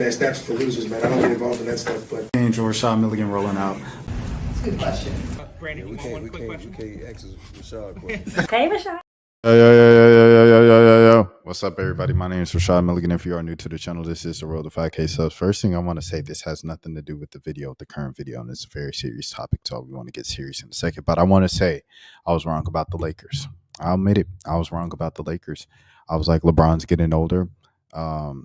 That's for losers, man. I don't get involved in that stuff, but Angel Rashad Milligan rolling out. That's a good question. Brandon, you want one quick question? We can't ask Rashad questions. Hey, Rashad. Yo. What's up, everybody? My name is Rashad Milligan. If you are new to the channel, this is the road to 5K subs. First thing I want to say, this has nothing to do with the video, the current video, and it's a very serious topic, so we want to get serious in a second. But I want to say I was wrong about the Lakers. I'll admit it. I was wrong about the Lakers. I was like, LeBron's getting older.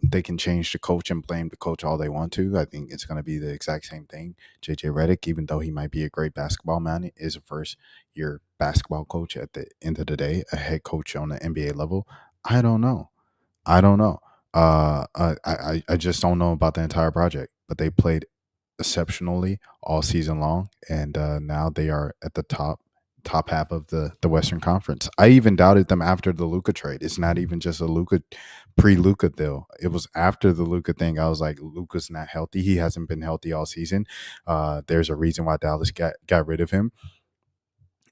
They can change the coach and blame the coach all they want to. I think it's going to be the exact same thing. JJ Redick, even though he might be a great basketball man, is a first-year basketball coach at the end of the day, a head coach on the NBA level. I don't know. I just don't know about the entire project. But they played exceptionally all season long, and now they are at the top half of the Western Conference. I even doubted them after the Luka trade. It's not even just a Luka pre-Luka deal. It was after the Luka thing. I was like, Luka's not healthy. He hasn't been healthy all season. There's a reason why Dallas got rid of him.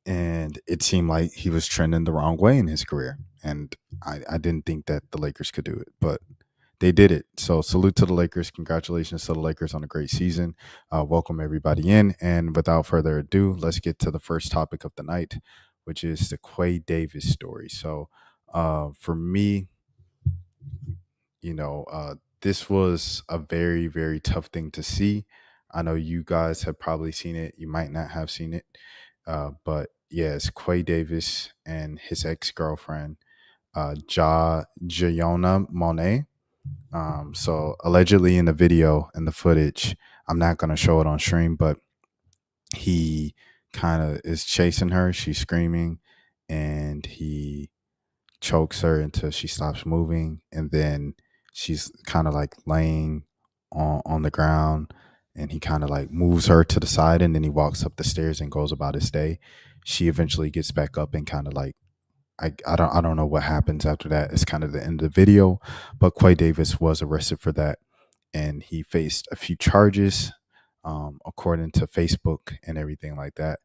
And it seemed like he was trending the wrong way in his career. And I didn't think that the Lakers could do it, but they did it. So salute to the Lakers. Congratulations to the Lakers on a great season. Welcome everybody in. And without further ado, let's get to the first topic of the night, which is the Quay Davis story. So for me, this was a very, very tough thing to see. I know you guys have probably seen it. You might not have seen it. But yes, Quay Davis and his ex-girlfriend, Jayona Monet. So allegedly in the video and the footage, I'm not going to show it on stream, but he kind of is chasing her. She's screaming and he chokes her until she stops moving. And then she's kind of like laying on the ground, and he kind of like moves her to the side, and then he walks up the stairs and goes about his day. She eventually gets back up and kind of like, I don't know what happens after that. It's kind of the end of the video, but Quay Davis was arrested for that, and he faced a few charges, according to Facebook and everything like that.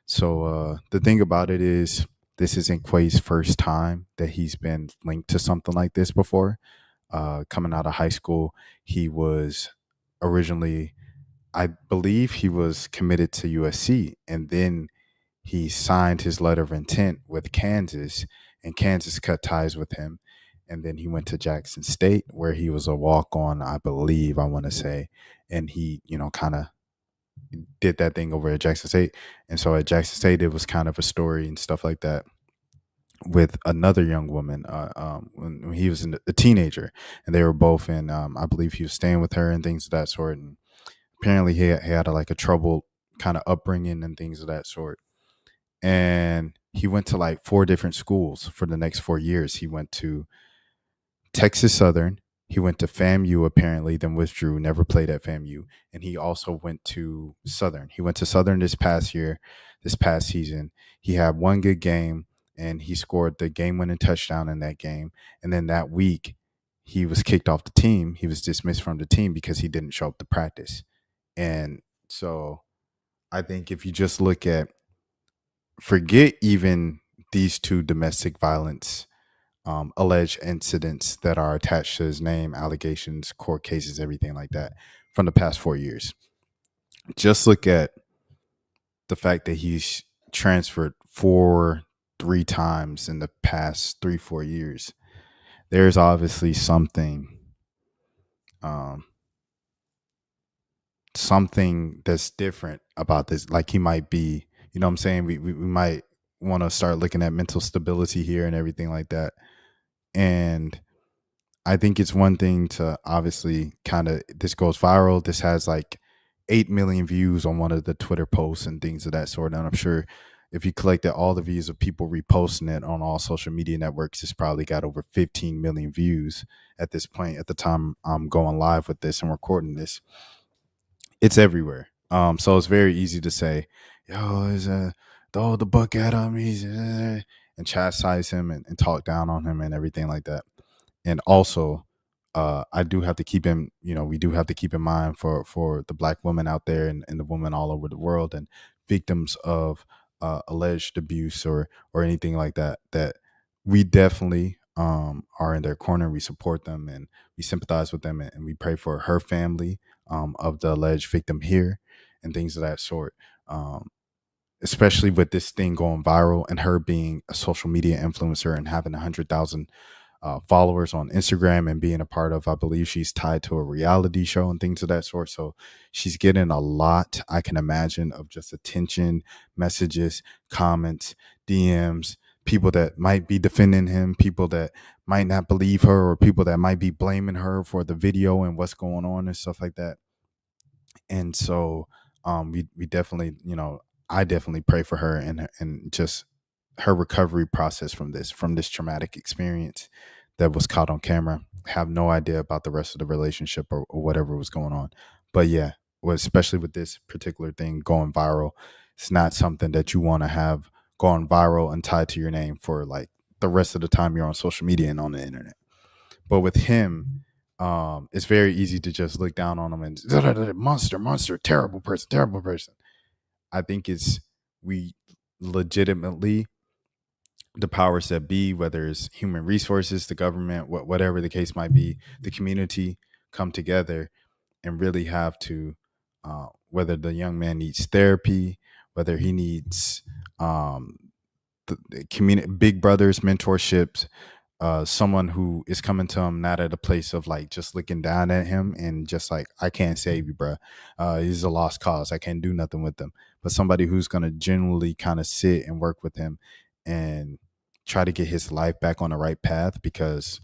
So the thing about it is, this isn't Quay's first time that he's been linked to something like this before. Coming out of high school, he was originally, I believe he was committed to USC, and then he signed his letter of intent with Kansas, and Kansas cut ties with him. And then he went to Jackson State, where he was a walk-on, I believe, I want to say. And he, kind of did that thing over at Jackson State. And so at Jackson State, it was kind of a story and stuff like that with another young woman when he was a teenager. And they were both in, I believe he was staying with her and things of that sort. And apparently he had a troubled kind of upbringing and things of that sort. And he went to like 4 different schools for the next 4 years. He went to Texas Southern. He went to FAMU, apparently, then withdrew, never played at FAMU. And he also went to Southern. He went to Southern this past season. He had one good game, and he scored the game-winning touchdown in that game. And then that week, he was kicked off the team. He was dismissed from the team because he didn't show up to practice. And so I think if you just look at, forget even these 2 domestic violence alleged incidents that are attached to his name, allegations, court cases, everything like that from the past 4 years. Just look at the fact that he's transferred 3 times in the past 3-4 years. There's obviously something that's different about this. Like he might be, you know what I'm saying? We might want to start looking at mental stability here and everything like that. And I think it's one thing to obviously this goes viral. This has like 8 million views on one of the Twitter posts and things of that sort. And I'm sure if you collected all the views of people reposting it on all social media networks, it's probably got over 15 million views at this point. At the time I'm going live with this and recording this, it's everywhere. So it's very easy to say, yo, throw the book at him, and chastise him and talk down on him and everything like that. And also, I do have to keep him, we do have to keep in mind for the Black women out there and the women all over the world and victims of alleged abuse or anything like that, that we definitely are in their corner. We support them and we sympathize with them, and we pray for her family of the alleged victim here and things of that sort. Especially with this thing going viral and her being a social media influencer and having 100,000 followers on Instagram and being a part of, I believe she's tied to a reality show and things of that sort. So she's getting a lot, I can imagine, of just attention, messages, comments, DMs, people that might be defending him, people that might not believe her, or people that might be blaming her for the video and what's going on and stuff like that. And so we definitely, I definitely pray for her and just her recovery process from this traumatic experience that was caught on camera. Have no idea about the rest of the relationship or whatever was going on. But yeah, especially with this particular thing going viral, it's not something that you want to have gone viral and tied to your name for like the rest of the time you're on social media and on the internet. But with him, it's very easy to just look down on him and monster, terrible person, terrible person. I think we legitimately, the powers that be, whether it's human resources, the government, whatever the case might be, the community come together and really have to, whether the young man needs therapy, whether he needs the community, big brothers, mentorships, someone who is coming to him not at a place of like just looking down at him and just like, I can't save you, bro. He's a lost cause. I can't do nothing with him. But somebody who's going to genuinely kind of sit and work with him and try to get his life back on the right path, because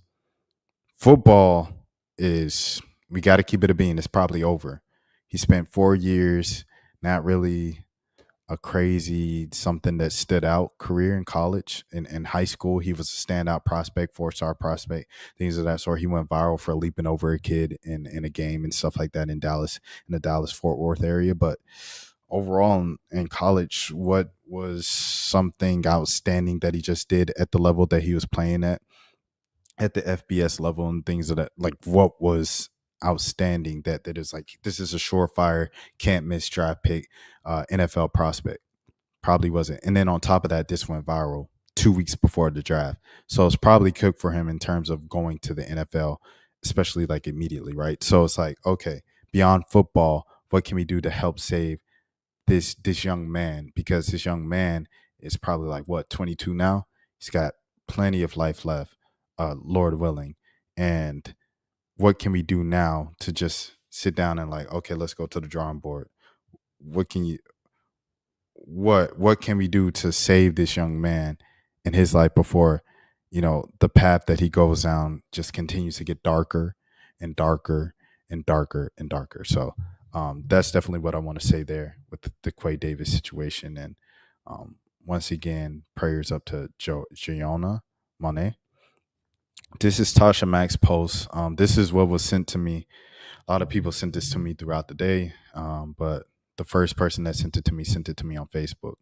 football is, we got to keep it a bean. It's probably over. He spent 4 years, not really a crazy something that stood out career in college. In high school, he was a standout prospect, 4-star prospect, things of that sort. He went viral for leaping over a kid in a game and stuff like that in Dallas, in the Dallas Fort Worth area. But overall in college, what was something outstanding that he just did at the level that he was playing at the FBS level and things of that, like what was outstanding that is like, this is a surefire, can't miss draft pick, NFL prospect? Probably wasn't. And then on top of that, this went viral 2 weeks before the draft. So it's probably cooked for him in terms of going to the NFL, especially like immediately, right? So it's like, okay, beyond football, what can we do to help save this young man? Because this young man is probably like, what, 22 now? He's got plenty of life left, Lord willing. And what can we do now to just sit down and like, okay, let's go to the drawing board? What can you what can we do to save this young man in his life before, the path that he goes down just continues to get darker and darker and darker and darker? So that's definitely what I want to say there with the Quay Davis situation. And once again, prayers up to Joanna Monet. This is Tasha Mack's post. This is what was sent to me. A lot of people sent this to me throughout the day, but the first person that sent it to me on Facebook.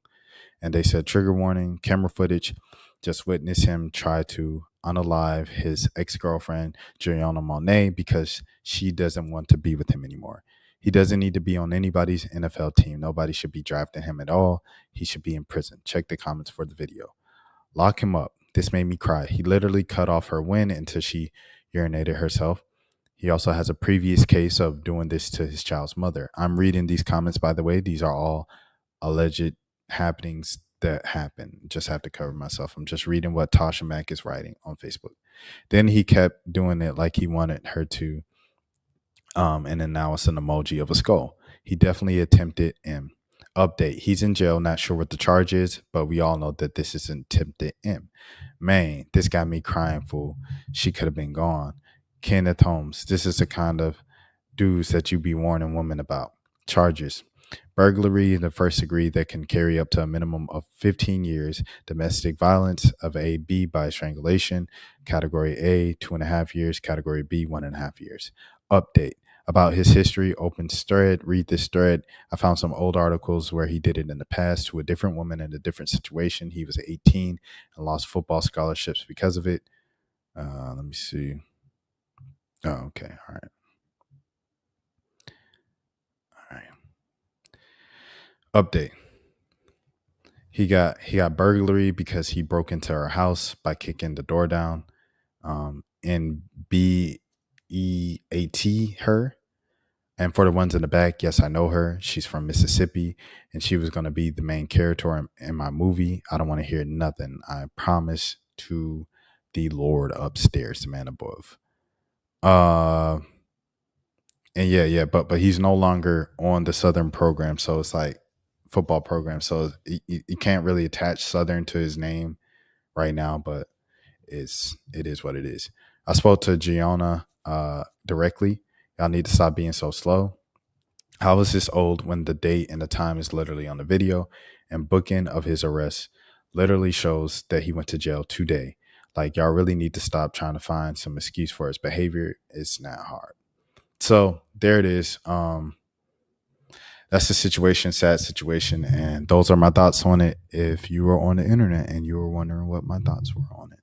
And they said, trigger warning, camera footage. Just witness him try to unalive his ex-girlfriend, Juliana Monet, because she doesn't want to be with him anymore. He doesn't need to be on anybody's NFL team. Nobody should be drafting him at all. He should be in prison. Check the comments for the video. Lock him up. This made me cry. He literally cut off her win until she urinated herself. He also has a previous case of doing this to his child's mother. I'm reading these comments, by the way. These are all alleged happenings that happen. Just have to cover myself. I'm just reading what Tasha Mack is writing on Facebook. Then he kept doing it like he wanted her to. And then now it's an emoji of a skull. He definitely attempted M. Update. He's in jail. Not sure what the charge is, but we all know that this is an attempted M. Man, this got me crying, fool. She could have been gone. Kenneth Holmes. This is the kind of dudes that you be warning women about. Charges. Burglary in the first degree that can carry up to a minimum of 15 years. Domestic violence of A, B by strangulation. Category A, 2.5 years. Category B, 1.5 years. Update. About his history, open thread, read this thread. I found some old articles where he did it in the past to a different woman in a different situation. He was 18 and lost football scholarships because of it. Let me see. Oh, okay. All right. Update. He got burglary because he broke into her house by kicking the door down. NBEAT her. And for the ones in the back, yes, I know her. She's from Mississippi, and she was going to be the main character in my movie. I don't want to hear nothing. I promise to the Lord upstairs, the man above. And but he's no longer on the Southern program, so it's like football program. So you can't really attach Southern to his name right now, but it is what it is. I spoke to Gianna directly. Y'all need to stop being so slow. How is this old when the date and the time is literally on the video, and booking of his arrest literally shows that he went to jail today? Like, y'all really need to stop trying to find some excuse for his behavior. It's not hard. So there it is. That's the situation, sad situation, and those are my thoughts on it. If you were on the internet and you were wondering what my thoughts were on it,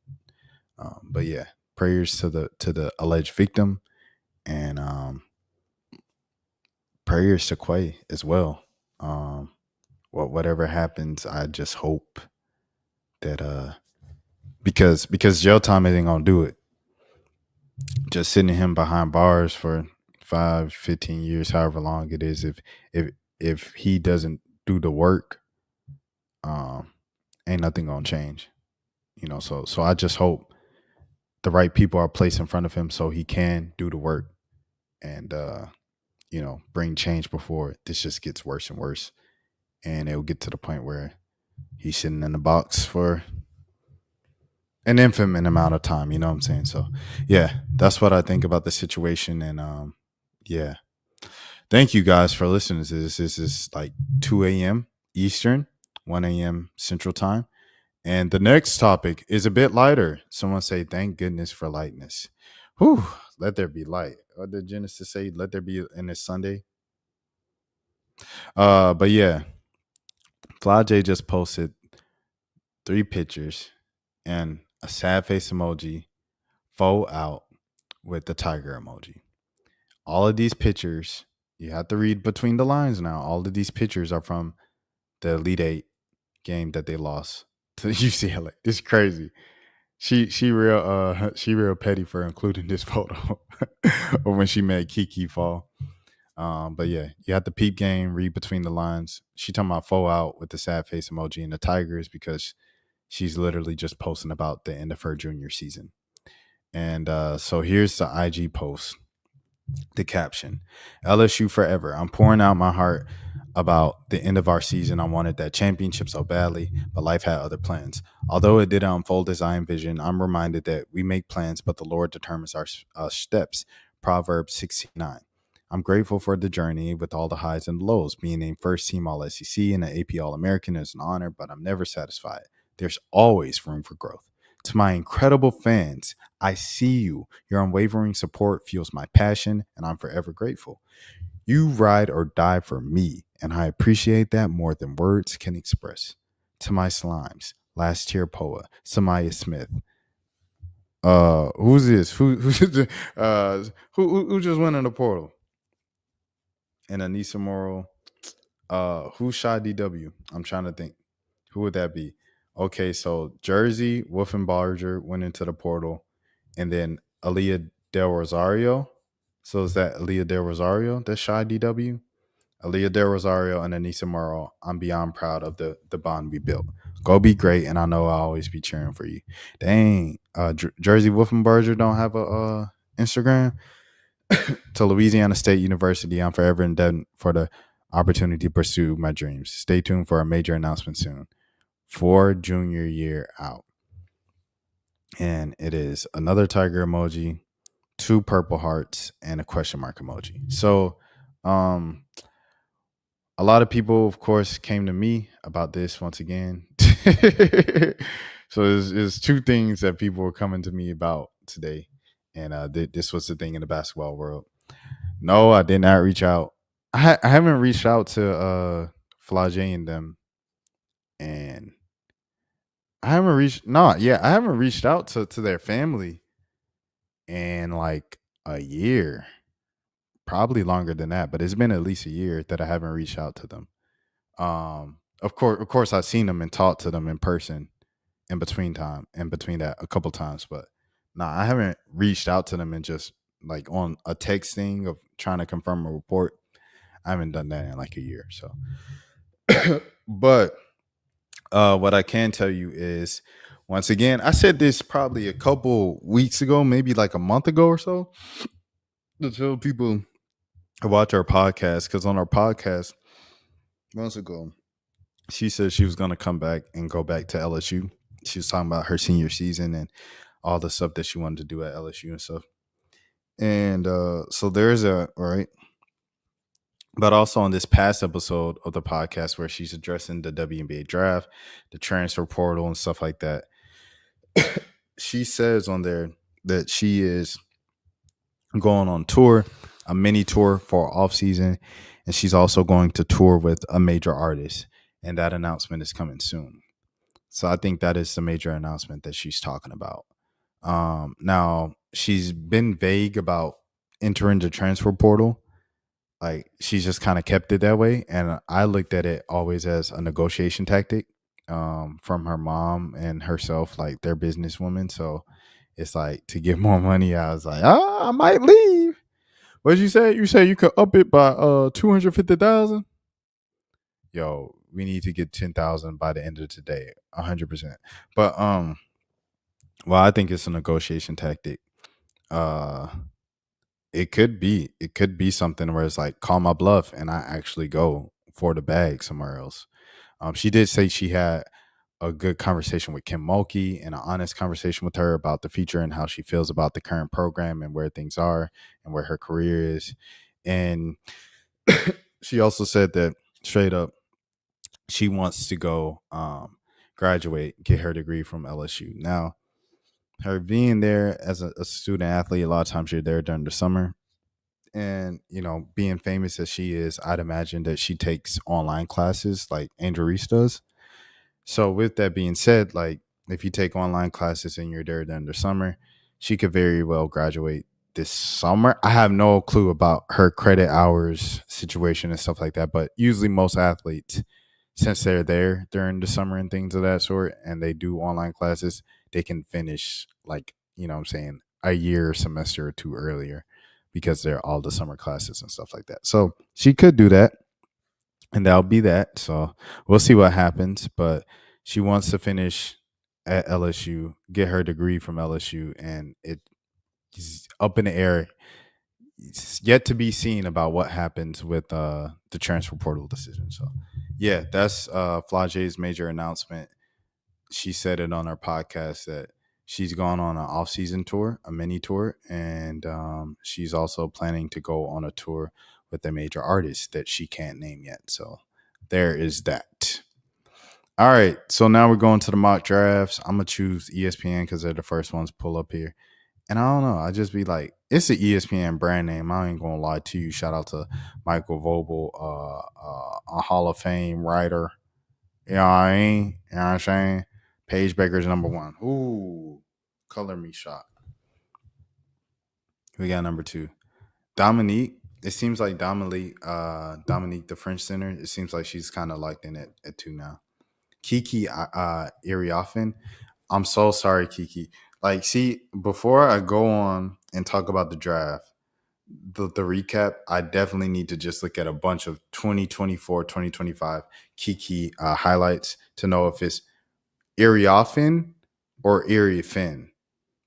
but yeah, prayers to the alleged victim, and prayers to Quay as well. Whatever happens, I just hope that because jail time isn't gonna do it. Just sitting him behind bars for 5, 15 years, however long it is, if he doesn't do the work, ain't nothing gonna change. So I just hope the right people are placed in front of him so he can do the work and bring change before this just gets worse and worse, and it'll get to the point where he's sitting in the box for an infinite amount of time. You know what I'm saying? So yeah, that's what I think about the situation. And yeah, thank you guys for listening to this. This is like 2 a.m. Eastern, 1 a.m. Central Time. And the next topic is a bit lighter. Someone say, thank goodness for lightness. Whew, let there be light. What did Genesis say? Let there be in this Sunday. But yeah, Flau'jae just posted 3 pictures and a sad face emoji, fold out with the tiger emoji. All of these pictures, you have to read between the lines now. All of these pictures are from the Elite Eight game that they lost to UCLA. It's crazy. She real petty for including this photo or when she made Kiki fall. But yeah, you have to peep game, read between the lines. She talking about fold out with the sad face emoji and the Tigers because she's literally just posting about the end of her junior season. And so here's the IG post. The caption: LSU forever. I'm pouring out my heart about the end of our season. I wanted that championship so badly, but life had other plans. Although it didn't unfold as I envisioned, I'm reminded that we make plans, but the Lord determines our steps. Proverbs 69. I'm grateful for the journey with all the highs and lows. Being named first team All SEC and an AP All American is an honor, but I'm never satisfied. There's always room for growth. To my incredible fans, I see you. Your unwavering support fuels my passion, and I'm forever grateful. You ride or die for me, and I appreciate that more than words can express. To my slimes, Last Tier Poa, Samaya Smith. Who's this? Who just went in the portal? And Anissa Morrow. Who's Shy DW? I'm trying to think. Who would that be? Okay, so Jersey, Wolfenbarger went into the portal, and then Aaliyah Del Rosario. So is that Aaliyah Del Rosario? That's Shy DW? Aaliyah Del Rosario and Anissa Morrow. I'm beyond proud of the bond we built. Go be great, and I know I'll always be cheering for you. Dang, Jersey Wolfenbarger don't have a Instagram. To Louisiana State University, I'm forever indebted for the opportunity to pursue my dreams. Stay tuned for a major announcement soon. For junior year out. And it is another tiger emoji, 2 purple hearts, and a question mark emoji. So a lot of people, of course, came to me about this once again. So there's 2 things that people were coming to me about today. And this was the thing in the basketball world. No, I did not reach out. I haven't reached out to Flau'jae and them. And I haven't reached out to their family in like a year, probably longer than that, but it's been at least a year that I haven't reached out to them. Of course, I've seen them and talked to them in person in between that a couple times, but Nah, I haven't reached out to them and just like on a text thing of trying to confirm a report. I haven't done that in like a year. So, but what I can tell you is, once again, I said this probably a couple weeks ago, maybe like a month ago or so, to tell people to watch our podcast, because on our podcast months ago, she said she was going to come back and go back to LSU. She was talking about her senior season and all the stuff that she wanted to do at LSU and stuff. And so there's a, all right. But also on this past episode of the podcast where she's addressing the WNBA draft, the transfer portal, and stuff like that, she says on there that she is going on tour, a mini tour for off season, and she's also going to tour with a major artist, and that announcement is coming soon. So I think that is the major announcement that she's talking about. Now she's been vague about entering the transfer portal. Like, she's just kind of kept it that way, and I looked at it always as a negotiation tactic from her mom and herself. Like, they're businesswomen, so it's like to get more money. I was like, I might leave. What did you say? You say you could up it by 250,000. Yo, we need to get 10,000 by the end of today, 100%. But well, I think it's a negotiation tactic. It could be something where it's like, call my bluff and I actually go for the bag somewhere else. She did say she had a good conversation with Kim Mulkey and an honest conversation with her about the future and how she feels about the current program and where things are and where her career is. And she also said that straight up, she wants to go graduate, get her degree from LSU. Now, her being there as a student athlete, a lot of times you're there during the summer. And, you know, being famous as she is, I'd imagine that she takes online classes like Angel Reese does. So with that being said, like, if you take online classes and you're there during the summer, she could very well graduate this summer. I have no clue about her credit hours situation and stuff like that. But usually most athletes, since they're there during the summer and things of that sort, and they do online classes, they can finish, like, you know what I'm saying, a year, semester or two earlier because they're all the summer classes and stuff like that. So she could do that, and that'll be that. So we'll see what happens. But she wants to finish at LSU, get her degree from LSU, and it's up in the air. It's yet to be seen about what happens with the transfer portal decision. So yeah, that's Flau'jae's major announcement. She said it on her podcast that she's gone on an off-season tour, a mini tour, and she's also planning to go on a tour with a major artist that she can't name yet. So there is that. All right, so now we're going to the mock drafts. I'm going to choose ESPN because they're the first ones pull up here. And I don't know, I just be like, it's the ESPN brand name. I ain't going to lie to you. Shout out to Michael Vogel, a Hall of Fame writer. You know what I mean? You know what I'm saying? Paige Baker's number one. Ooh, color me shot. We got number two. Dominique. It seems like Dominique, the French center, it seems like she's kind of locked in at two now. Kiki Iriafen. I'm so sorry, Kiki. Like, see, before I go on and talk about the draft, the recap, I definitely need to just look at a bunch of 2024, 2025 Kiki highlights to know if it's Iriafen or Iriafen,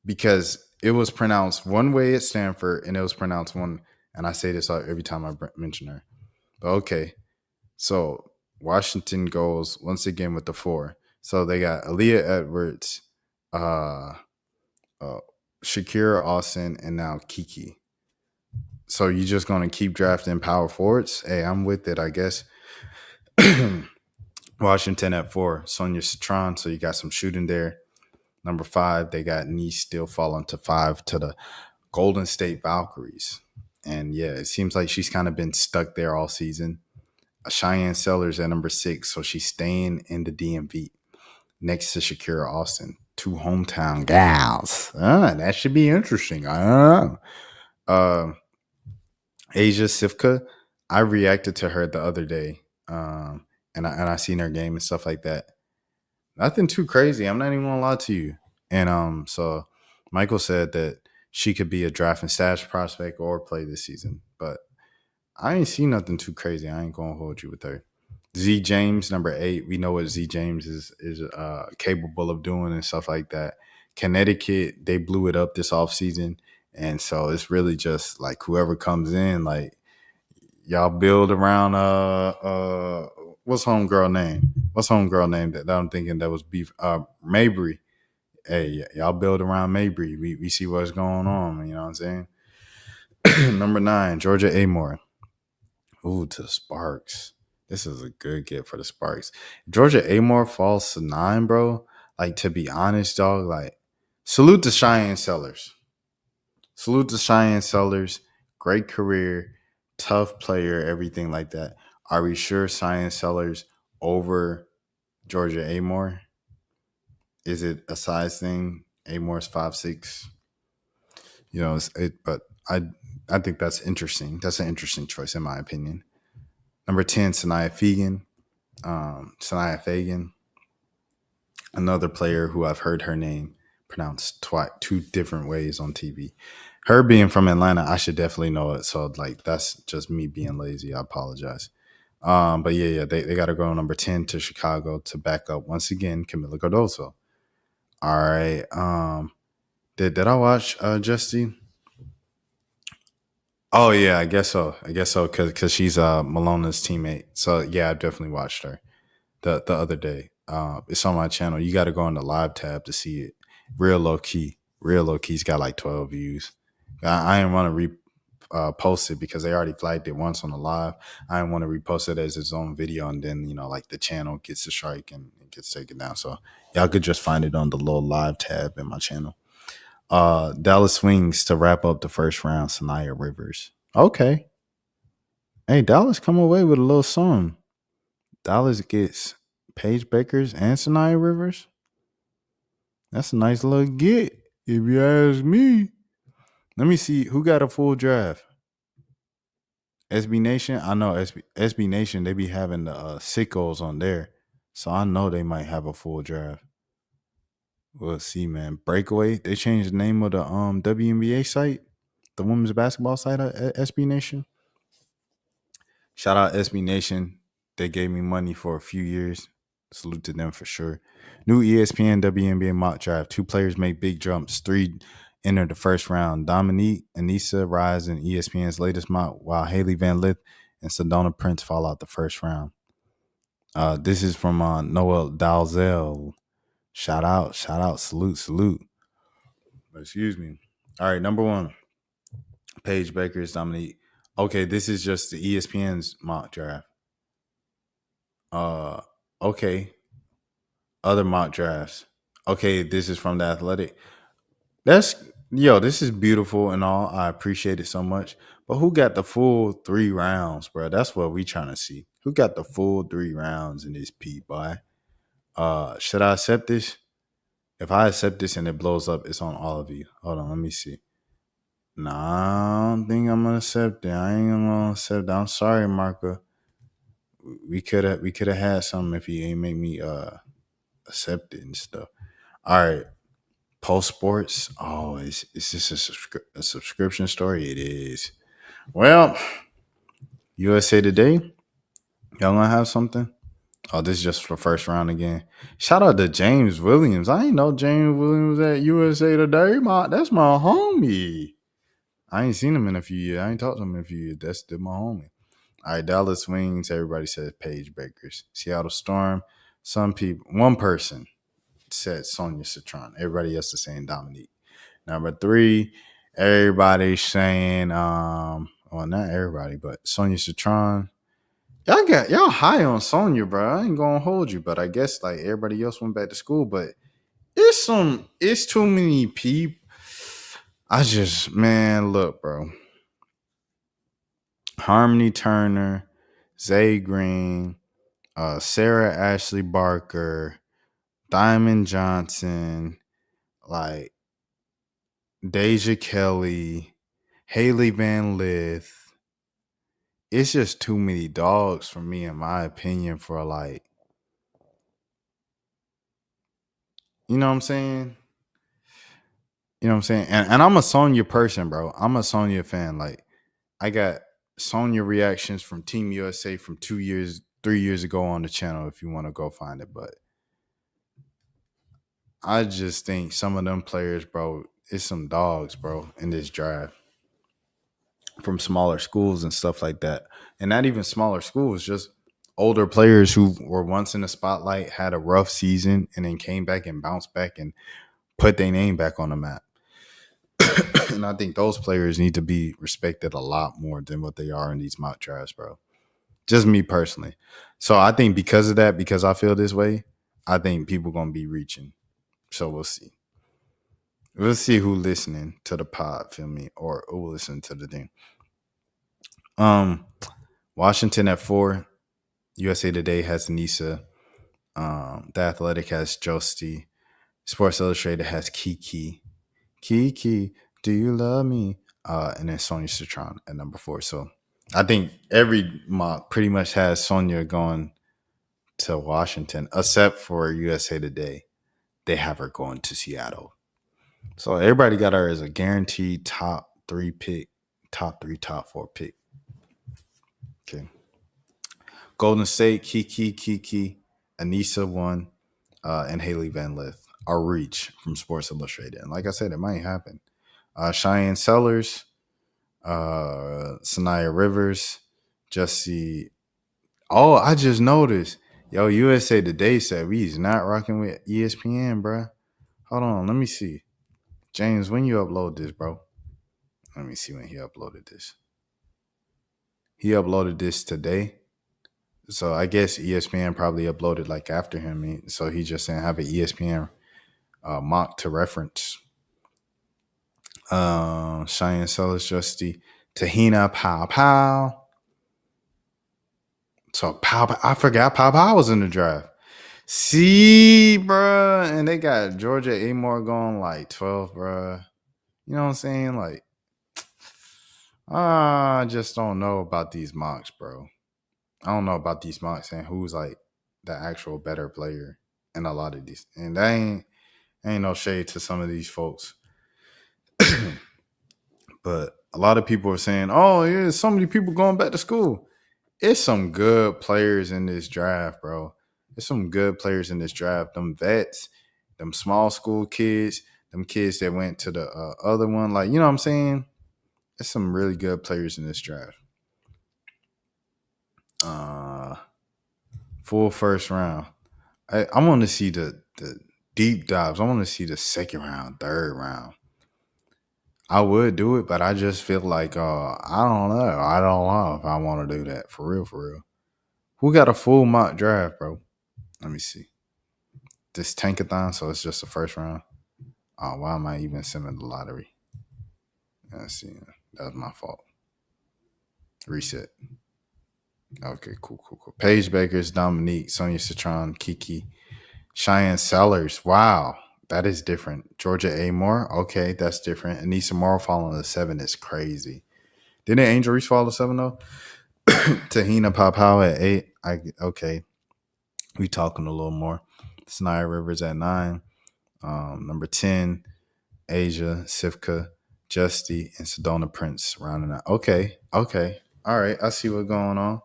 because it was pronounced one way at Stanford and it was pronounced one, and I say this every time I mention her. But okay, so Washington goes once again with the 4. So they got Aaliyah Edwards, Shakira Austin, and now Kiki. So you're just going to keep drafting power forwards? Hey, I'm with it, I guess. Washington at 4, Sonia Citron. So you got some shooting there. Number 5, they got Nice still falling to 5 to the Golden State Valkyries. And yeah, it seems like she's kind of been stuck there all season. Cheyenne Sellers at number 6, so she's staying in the DMV next to Shakira Austin. 2 hometown gals. That should be interesting. I don't know. Asia Sivka, I reacted to her the other day, and I seen her game and stuff like that. Nothing too crazy. I'm not even gonna lie to you. And so Michael said that she could be a draft and stash prospect or play this season, but I ain't seen nothing too crazy. I ain't gonna hold you with her. Z James, number 8. We know what Z James is capable of doing and stuff like that. Connecticut, they blew it up this offseason. And so it's really just like whoever comes in, like y'all build around what's homegirl name? What's homegirl name that I'm thinking that was beef Mabry. Hey, y'all build around Mabry. We see what's going on, you know what I'm saying? Number 9, Georgia Amore. Ooh, to the Sparks. This is a good get for the Sparks. Georgia Amore falls to 9, bro. Like, to be honest, dog, like, salute to Cheyenne Sellers. Salute to Cheyenne Sellers. Great career, tough player, everything like that. Are we sure Cheyenne Sellers over Georgia Amore? Is it a size thing? Amore's 5'6". You know, but I think that's interesting. That's an interesting choice in my opinion. Number 10, Sanaya Fagan, another player who I've heard her name pronounced two different ways on TV. Her being from Atlanta, I should definitely know it. So, like, that's just me being lazy. I apologize. But yeah, they got to go number 10 to Chicago to back up once again Camila Cardoso. All right. Did I watch Justy? Oh yeah, I guess so. Because she's Malona's teammate. So yeah, I definitely watched her the other day. It's on my channel. You got to go on the live tab to see it. Real low key. It's got like 12 views. I didn't want to post it because they already flagged it once on the live. I didn't want to repost it as its own video, and then like the channel gets a strike and it gets taken down. So y'all could just find it on the little live tab in my channel. Dallas Swings to wrap up the first round, Sanaya Rivers. Okay. Hey, Dallas come away with a little song. Dallas gets Paige Bakers and Sanaya Rivers. That's a nice little get, if you ask me. Let me see who got a full draft. SB Nation. I know SB Nation, they be having the sickos on there. So I know they might have a full draft. We'll see, man. Breakaway. They changed the name of the WNBA site, the women's basketball site at SB Nation. Shout out SB Nation. They gave me money for a few years. Salute to them for sure. New ESPN WNBA Mock Draft. 2 players make big jumps. 3 enter the first round. Dominique Anissa rise in ESPN's latest mock, while Haley Van Lith and Sedona Prince fall out the first round. This is from Noel Dalzell. Shout out, salute. Excuse me. All right, number 1, Paige Bakers, Dominique. Okay, this is just the ESPN's mock draft. Okay. Other mock drafts. Okay, this is from The Athletic. This is beautiful and all. I appreciate it so much. But who got the full 3 rounds, bro? That's what we trying to see. Who got the full 3 rounds in this boy? Should I accept this? If I accept this and it blows up, it's on all of you. Hold on, let me see. Nah, I don't think I'm gonna accept it. I ain't gonna accept it. I'm sorry, Marco. We could have had something if you ain't make me accept it and stuff. All right. Post Sports. Oh, is this a subscription story? It is. Well, USA Today. Y'all gonna have something? Oh, this is just for first round again. Shout out to James Williams. I ain't know James Williams at USA Today. That's my homie. I ain't seen him in a few years. I ain't talked to him in a few years. That's still my homie. All right, Dallas Wings. Everybody says Paige Bakers. Seattle Storm. One person said Sonia Citron. Everybody else is saying Dominique. Number 3, everybody's saying well, not everybody, but Sonia Citron. Y'all high on Sonia, bro. I ain't gonna hold you, but I guess like everybody else went back to school, but it's too many people. Look, bro. Harmony Turner, Zay Green, Sarah Ashley Barker, Diamond Johnson, like Deja Kelly, Haley Van Lith. It's just too many dogs for me, in my opinion, for like, you know what I'm saying? You know what I'm saying? And I'm a Sonya person, bro. I'm a Sonya fan. Like, I got Sonya reactions from Team USA from 3 years ago on the channel if you want to go find it. But I just think some of them players, bro, it's some dogs, bro, in this draft from smaller schools and stuff like that. And not even smaller schools, just older players who were once in the spotlight, had a rough season, and then came back and bounced back and put their name back on the map. And I think those players need to be respected a lot more than what they are in these mock drafts, bro. Just me personally. So I think because of that, because I feel this way, I think people going to be reaching. So we'll see. We'll see who listening to the pod, feel me, or who listen to the thing. Washington at 4. USA Today has Nisa. The Athletic has Josti. Sports Illustrated has Kiki. Kiki, do you love me? And then Sonya Citron at number 4. So I think every mock pretty much has Sonya going to Washington, except for USA Today. They have her going to Seattle. So everybody got her as a guaranteed top 3 pick, top 4 pick. Okay. Golden State, Kiki, Anissa 1, and Haley Van Lith are reach from Sports Illustrated. And like I said, it might happen. Cheyenne Sellers, Sanaya Rivers, Jussie. Oh, I just noticed. Yo, USA Today said we's not rocking with ESPN, bro. Hold on, let me see. James, when you upload this, bro? Let me see when he uploaded this. He uploaded this today. So I guess ESPN probably uploaded like after him. So he just didn't have an ESPN mock to reference. Cheyenne Sellers, Justy, Tahina Pow. So I forgot Pow was in the draft. See, bruh. And they got Georgia Amore going like 12, bruh. You know what I'm saying? Like, I just don't know about these mocks, bro. I don't know about these mocks and who's like the actual better player in a lot of these. And that ain't no shade to some of these folks. But a lot of people are saying, oh, yeah, so many people going back to school. It's some good players in this draft, bro. There's some good players in this draft. Them vets, them small school kids, them kids that went to the other one. Like, you know what I'm saying? There's some really good players in this draft. Full first round. I want to see the deep dives. I want to see the second round, third round. I would do it, but I just feel like I don't know. I don't know if I want to do that for real. Who got a full mock draft, bro? Let me see. This tankathon, so it's just the first round. Oh, why am I even sending the lottery? Let's see. That was my fault. Reset. Okay, cool. Paige Bakers, Dominique, Sonya Citron, Kiki, Cheyenne Sellers. Wow, that is different. Georgia Amore. Okay, that's different. Anissa Morrow falling to 7 is crazy. Didn't Angel Reese fall to 7 though? Tahina Pow at 8. Okay. We talking a little more. Sanaya Rivers at 9. Number 10, Asia, Sivka, Justy, and Sedona Prince rounding out. Okay. All right. I see what's going on.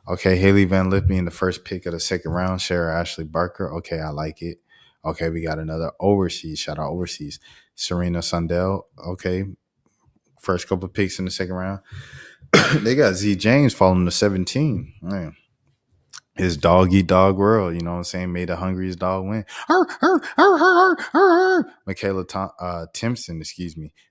Okay, Haley Van Lith being the first pick of the second round. Sarah Ashley Barker. Okay, I like it. Okay, we got another overseas. Shout out overseas. Serena Sundell. Okay, first couple of picks in the second round. They got Z James falling to 17. Man. His dog eat dog world, you know what I'm saying? Made the hungriest dog win. Michaela Timpson,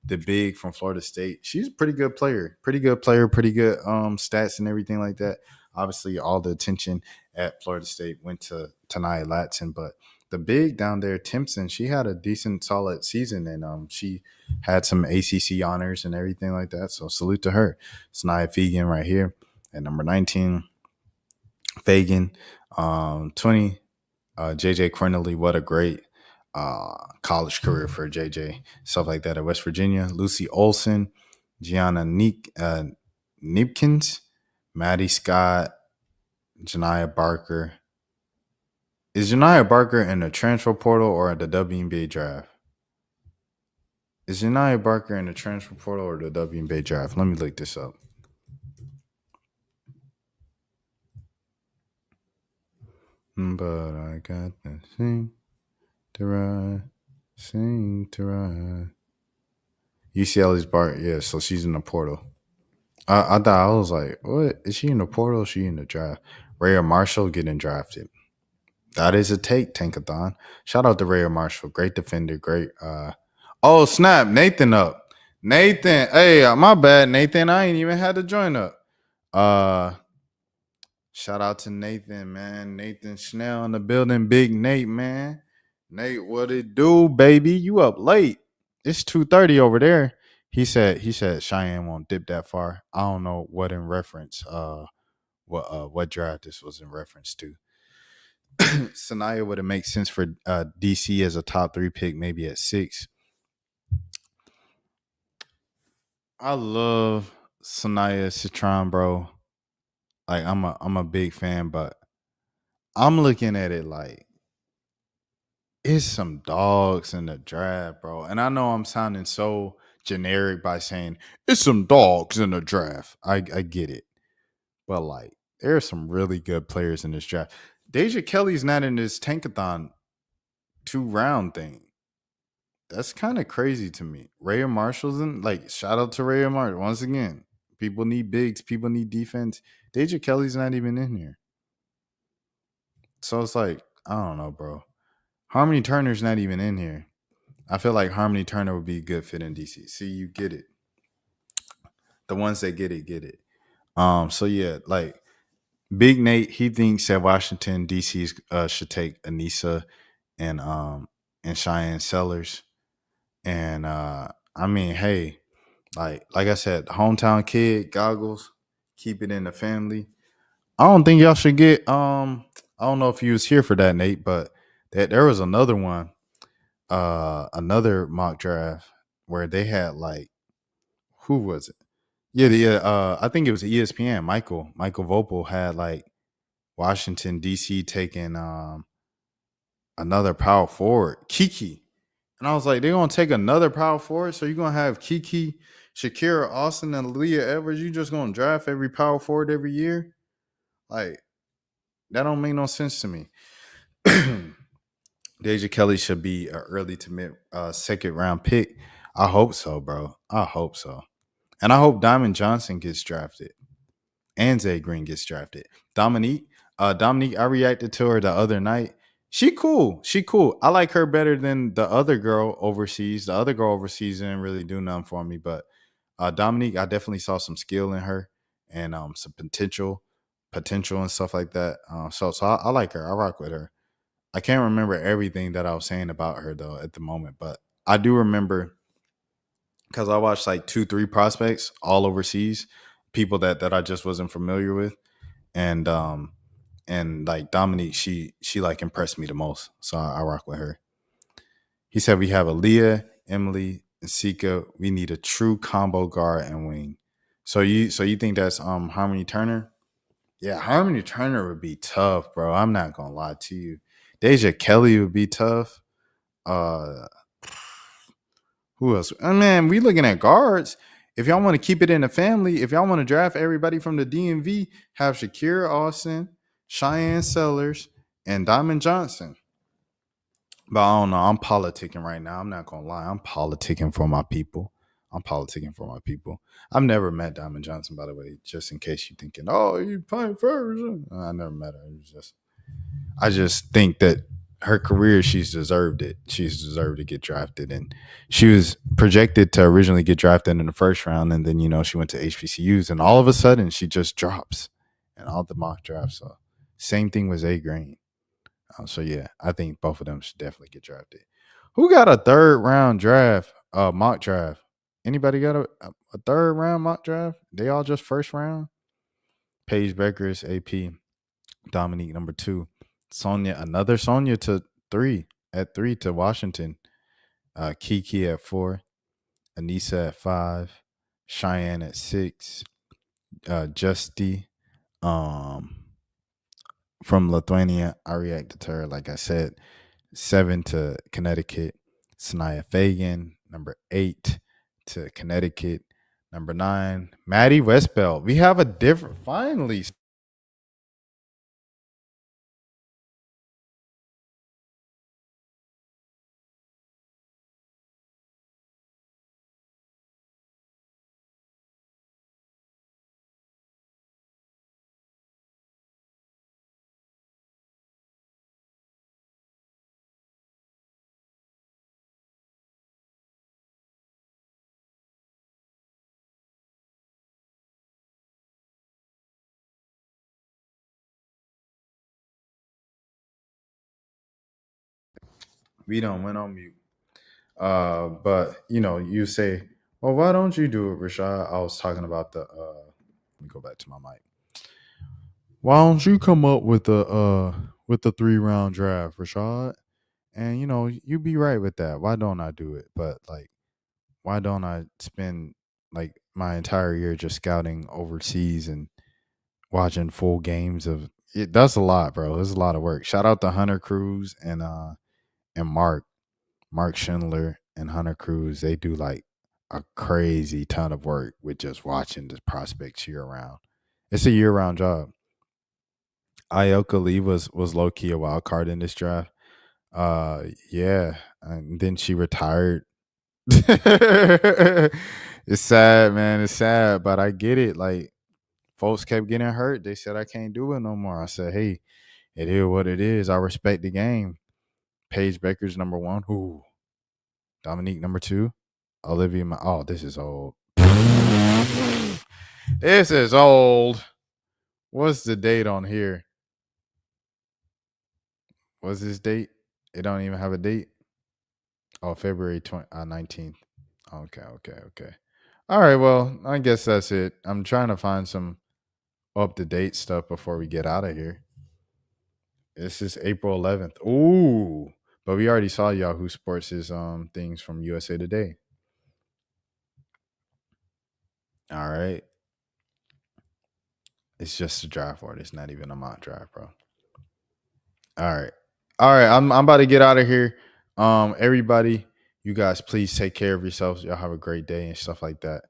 the big from Florida State. She's a pretty good player, pretty good stats and everything like that. Obviously, all the attention at Florida State went to Tanaya Latson, but the big down there, Timpson, she had a decent, solid season, and she had some ACC honors and everything like that. So salute to her. It's Nia Fegan right here at number 19. Fagan, 20, JJ Cornely, what a great college career for JJ, stuff like that at West Virginia. Lucy Olson, Gianna Nipkins, Maddie Scott, Janiah Barker. Is Janiah Barker in the transfer portal or at the WNBA draft? Is Janiyah Barker in the transfer portal or the WNBA draft? Let me look this up. But I got the sing to ride, sing to ride. UCLA's Barker, yeah, so she's in the portal. I thought I was like, what? Is she in the portal or is she in the draft? Rhea Marshall getting drafted. That is a take, Tankathon. Shout out to Rhea Marshall. Great defender. Great. Oh, snap. Nathan up. Nathan. Hey, my bad, Nathan. I ain't even had to join up. Shout out to Nathan, man. Nathan Schnell in the building. Big Nate, man. Nate, what it do, baby? You up late. It's 2:30 over there. He said Cheyenne won't dip that far. I don't know what in reference, what draft this was in reference to. Sanaya would it make sense for DC as a top 3 pick, maybe at 6. I love Sanaya Citron, bro. Like I'm a big fan, but I'm looking at it like it's some dogs in the draft, bro. And I know I'm sounding so generic by saying it's some dogs in the draft. I get it. But like there are some really good players in this draft. Deja Kelly's not in this tankathon 2-round thing. That's kind of crazy to me. Rhea Marshall's in, like, shout out to Rhea Marshall. Once again, people need bigs, people need defense. Deja Kelly's not even in here. So it's like, I don't know, bro. Harmony Turner's not even in here. I feel like Harmony Turner would be a good fit in DC. See, you get it. The ones that get it, get it. So yeah, like Big Nate, he thinks that Washington DC should take Anissa and Cheyenne Sellers. And I mean, hey, like I said, hometown kid, goggles, keep it in the family. I don't think y'all should get I don't know if you was here for that, Nate, but there was another one, another mock draft where they had like who was it? Yeah, I think it was ESPN. Michael Vopel had like Washington DC taking another power forward, Kiki. And I was like, they're gonna take another power forward. So you're gonna have Kiki, Shakira Austin, and Aaliyah Edwards. You just gonna draft every power forward every year? Like, that don't make no sense to me. Deja Kelly should be an early to mid second round pick. I hope so, bro. I hope so. And I hope Diamond Johnson gets drafted. And Zay Green gets drafted. Dominique, I reacted to her the other night. She cool. I like her better than the other girl overseas. The other girl overseas didn't really do nothing for me, but Dominique, I definitely saw some skill in her and some potential and stuff like that. So I like her. I rock with her. I can't remember everything that I was saying about her though at the moment, but I do remember because I watched like 2-3 prospects all overseas, people that I just wasn't familiar with, and like Dominique, she like impressed me the most, so I rock with her. He said we have Aaliyah, Emily, and Sika. We need a true combo guard and wing. So you think that's Harmony Turner? Yeah, Harmony Turner would be tough, bro. I'm not gonna lie to you. Deja Kelly would be tough. Who else? Man, we looking at guards. If y'all want to keep it in the family, if y'all want to draft everybody from the DMV, have Shakira Austin, Cheyenne Sellers, and Diamond Johnson. But I don't know. I'm politicking right now. I'm not gonna lie. I'm politicking for my people. I've never met Diamond Johnson, by the way, just in case you're thinking, oh, you playing first. I never met her. I just think that her career, she's deserved it. She's deserved to get drafted. And she was projected to originally get drafted in the first round. And then, she went to HBCUs. And all of a sudden, she just drops in all the mock drafts. So same thing with Zay Green. So, yeah, I think both of them should definitely get drafted. Who got a third round draft, mock draft? Anybody got a third round mock draft? They all just first round? Paige Beckers, AP, Dominique number 2. Another Sonia to 3 to Washington. Kiki at 4. Anissa at 5. Cheyenne at 6. Justy from Lithuania. I reacted to her, like I said. 7 to Connecticut. Sanaya Fagan. Number 8 to Connecticut. Number 9, Maddie Westbelt. We have a different, finally. We don't went on mute. But you say, well, why don't you do it, Rashad? I was talking about the let me go back to my mic. Why don't you come up with the 3-round draft, Rashad? And you be right with that. Why don't I do it? But like, why don't I spend like my entire year just scouting overseas and watching full games of it? That's a lot, bro. It's a lot of work. Shout out to Hunter Cruz and Mark Schindler and Hunter Cruz. They do like a crazy ton of work with just watching the prospects year round. It's a year round job. Ioka Lee was low key a wild card in this draft. Yeah, and then she retired. It's sad, man. It's sad, but I get it. Like, folks kept getting hurt. They said I can't do it no more. I said, hey, it is what it is. I respect the game. Paige Baker's number 1. Who? Dominique number 2. Olivia. Oh, this is old. This is old. What's the date on here? What's this date? It don't even have a date. Oh, February 19th. Okay. All right, well, I guess that's it. I'm trying to find some up-to-date stuff before we get out of here. This is April 11th. Ooh, but we already saw Yahoo Sports' things from USA Today. All right. It's just a draft board. It's not even a mock draft, bro. All right. I'm about to get out of here. Everybody, you guys, please take care of yourselves. Y'all have a great day and stuff like that.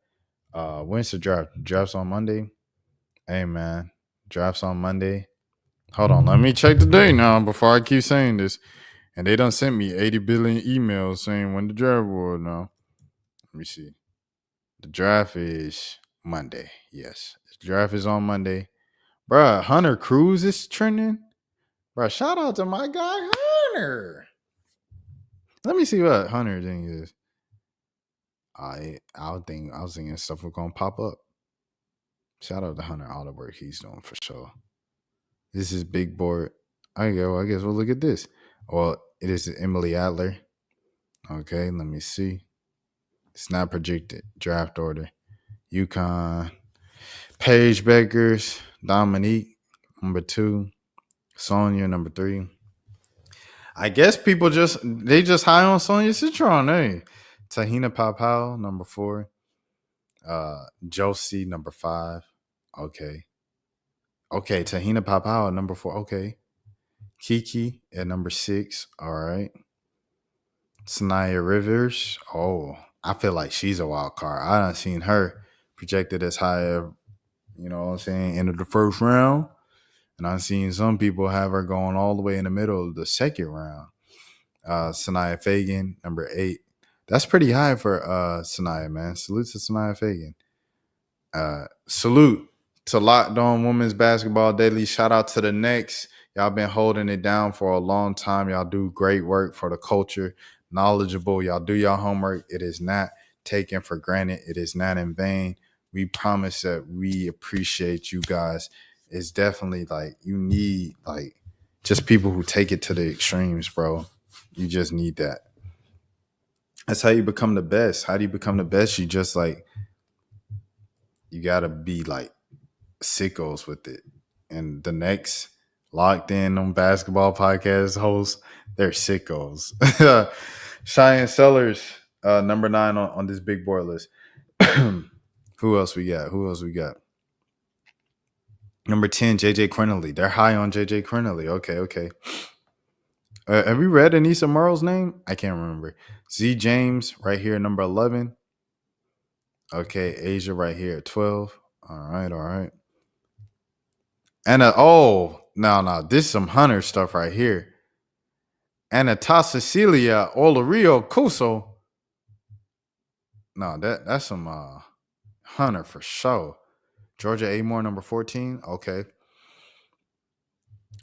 When's the draft? Draft's on Monday. Hey man, draft's on Monday. Hold on, let me check the date now before I keep saying this. And they done sent me 80 billion emails saying when the draft was now. Let me see. The draft is Monday. Yes, the draft is on Monday. Bruh, Hunter Cruz is trending. Bruh, shout out to my guy Hunter. Let me see what Hunter thing is. I was thinking stuff was gonna pop up. Shout out to Hunter, all the work he's doing for sure. This is big board. I guess we'll look at this. Well, it is Emily Adler. Okay, let me see. It's not projected. Draft order. UConn. Paige Bakers. Dominique, number 2. Sonia, number 3. I guess people just high on Sonia Citron, eh? Tahina Papao, number 4. Josie, number 5. Okay, Tahina Papao, number 4. Okay. Kiki at number 6. All right. Sanaya Rivers. Oh, I feel like she's a wild card. I done seen her projected as high as, you know what I'm saying, end of the first round. And I've seen some people have her going all the way in the middle of the second round. Sanaya Fagan, number 8. That's pretty high for Sanaya, man. Salute to Sanaya Fagan. Salute to Locked On Women's Basketball Daily. Shout out to the Knicks. Y'all been holding it down for a long time. Y'all do great work for the culture. Knowledgeable. Y'all do your homework. It is not taken for granted. It is not in vain. We promise that we appreciate you guys. It's definitely like you need like just people who take it to the extremes, bro. You just need that. That's how you become the best. How do you become the best? You just like you gotta be like sickos with it. And the next Locked In on Basketball podcast hosts, they're sickos. Cheyenne Sellers, number 9 on this big board list. Who else we got? Number 10, JJ Quinterly. They're high on JJ Quinterly. Okay. Have you read Anissa Murrow's name? I can't remember. Z James right here, number 11. Okay, Asia right here at 12. All right. And no, this is some Hunter stuff right here. Cecilia Olario Cuso. No, that's some Hunter for sure. Georgia Amore, number 14. Okay.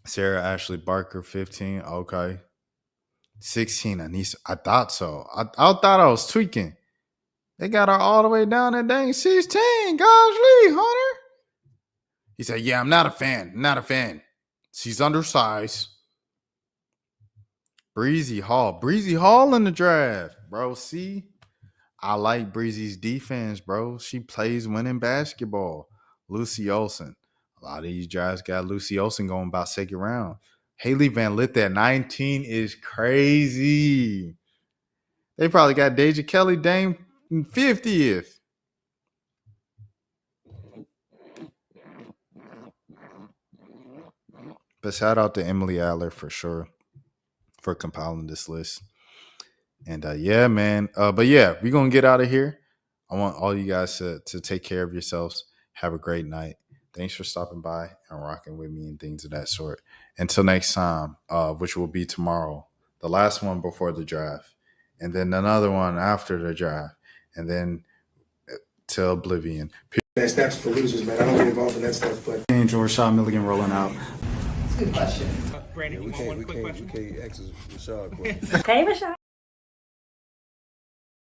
Sarah Ashley Barker, 15. Okay. 16, Anissa. I thought so. I thought I was tweaking. They got her all the way down at dang 16. Gosh, Lee, Hunter. He said, yeah, I'm not a fan. Not a fan. She's undersized. Breezy Hall in the draft, bro. See, I like Breezy's defense, bro. She plays winning basketball. Lucy Olsen. A lot of these drafts got Lucy Olsen going about second round. Haley Van Lith at 19 is crazy. They probably got Deja Kelly Dame 50th. But shout out to Emily Adler for sure for compiling this list. And yeah, man. But yeah, we're going to get out of here. I want all you guys to take care of yourselves. Have a great night. Thanks for stopping by and rocking with me and things of that sort. Until next time, which will be tomorrow, the last one before the draft, and then another one after the draft, and then till oblivion. That's for losers, man. I don't get involved in that stuff, but. Angel Rashad Milligan rolling out. Good question. We can't ask Rashad a question. Hey, Rashad.